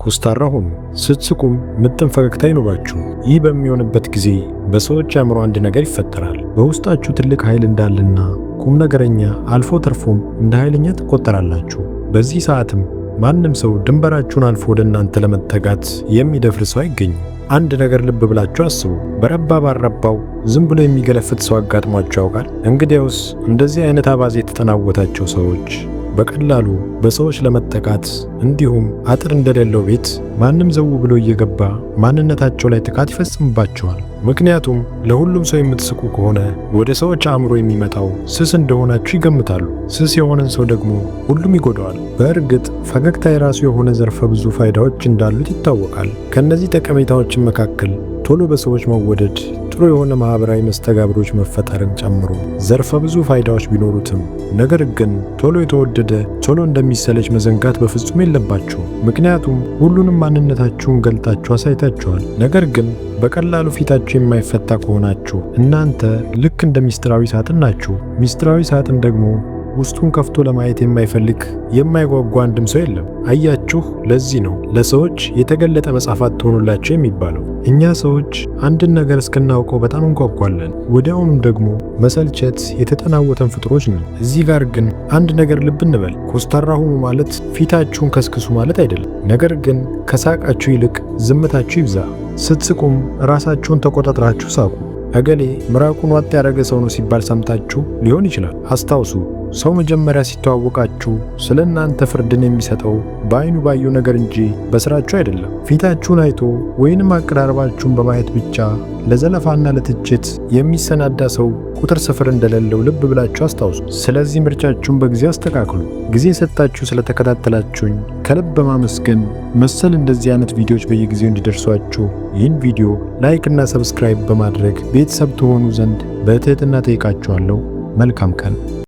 ኮስታራ ሁኑ። ስትስቁም ምጥን ፈገግታ ይኖራችሁ። ይህ በሚሆንበት ጊዜ በሰዎች አእምሮ አንድ ነገር ይፈጠራል። በውስጣችሁ ትልቅ ኃይል እንዳለና ቁም ነገረኛ፣ አልፎ ተርፎም እንደ ኃይለኛ ትቆጠራላችሁ። በዚህ ሰዓትም ማንም ሰው ድንበራችሁን አልፎ ወደ እናንተ ለመጠጋት የሚደፍር ሰው አይገኝም። አንድ ነገር ልብ ብላችሁ አስቡ። በረባ ባረባው ዝም ብሎ የሚገለፍት ሰው አጋጥሟችሁ ያውቃል? እንግዲያውስ እንደዚህ አይነት አባዜ የተጠናወታቸው ሰዎች በቀላሉ በሰዎች ለመጠቃት እንዲሁም አጥር እንደሌለው ቤት ማንም ዘው ብሎ እየገባ ማንነታቸው ላይ ጥቃት ይፈጽምባቸዋል። ምክንያቱም ለሁሉም ሰው የምትስቁ ከሆነ ወደ ሰዎች አእምሮ የሚመጣው ስስ እንደሆናችሁ ይገምታሉ። ስስ የሆነን ሰው ደግሞ ሁሉም ይጎዳዋል። በእርግጥ ፈገግታ የራሱ የሆነ ዘርፈ ብዙ ፋይዳዎች እንዳሉት ይታወቃል። ከነዚህ ጠቀሜታዎች መካከል ቶሎ በሰዎች መወደድ፣ ጥሩ የሆነ ማህበራዊ መስተጋብሮች መፈጠርን ጨምሮ ዘርፈ ብዙ ፋይዳዎች ቢኖሩትም ነገር ግን ቶሎ የተወደደ ቶሎ እንደሚሰለች መዘንጋት በፍጹም የለባችሁ። ምክንያቱም ሁሉንም ማንነታችሁን ገልጣችሁ አሳይታችኋል። ነገር ግን በቀላሉ ፊታችሁ የማይፈታ ከሆናችሁ እናንተ ልክ እንደ ሚስጥራዊ ሳጥን ናችሁ። ሚስጥራዊ ሳጥን ደግሞ ውስጡን ከፍቶ ለማየት የማይፈልግ የማይጓጓ አንድም ሰው የለም። አያችሁ፣ ለዚህ ነው ለሰዎች የተገለጠ መጽሐፍ አትሆኑላቸው የሚባለው። እኛ ሰዎች አንድን ነገር እስክናውቀው በጣም እንጓጓለን። ወዲያውኑም ደግሞ መሰልቸት የተጠናወተን ፍጥሮች ነን። እዚህ ጋር ግን አንድ ነገር ልብ እንበል። ኮስታራ ሁኑ ማለት ፊታችሁን ከስክሱ ማለት አይደለም። ነገር ግን ከሳቃችሁ ይልቅ ዝምታችሁ ይብዛ። ስትስቁም ራሳችሁን ተቆጣጥራችሁ ሳቁ። እገሌ ምራቁን ዋጥ ያደረገ ሰው ነው ሲባል ሰምታችሁ ሊሆን ይችላል። አስታውሱ፣ ሰው መጀመሪያ ሲተዋወቃችሁ ስለ እናንተ ፍርድን የሚሰጠው በአይኑ ባየው ነገር እንጂ በስራችሁ አይደለም። ፊታችሁን አይቶ ወይንም አቀራረባችሁን በማየት ብቻ ለዘለፋና ለትችት የሚሰናዳ ሰው ቁጥር ስፍር እንደሌለው ልብ ብላችሁ አስታውሱ። ስለዚህ ምርጫችሁን በጊዜ አስተካክሉ። ጊዜ ሰጣችሁ ስለተከታተላችሁኝ ከልብ በማመስገን መሰል እንደዚህ አይነት ቪዲዮዎች በየጊዜው እንዲደርሷችሁ ይህን ቪዲዮ ላይክ እና ሰብስክራይብ በማድረግ ቤተሰብ ትሆኑ ዘንድ በትህትና ጠይቃችኋለሁ። መልካም ቀን።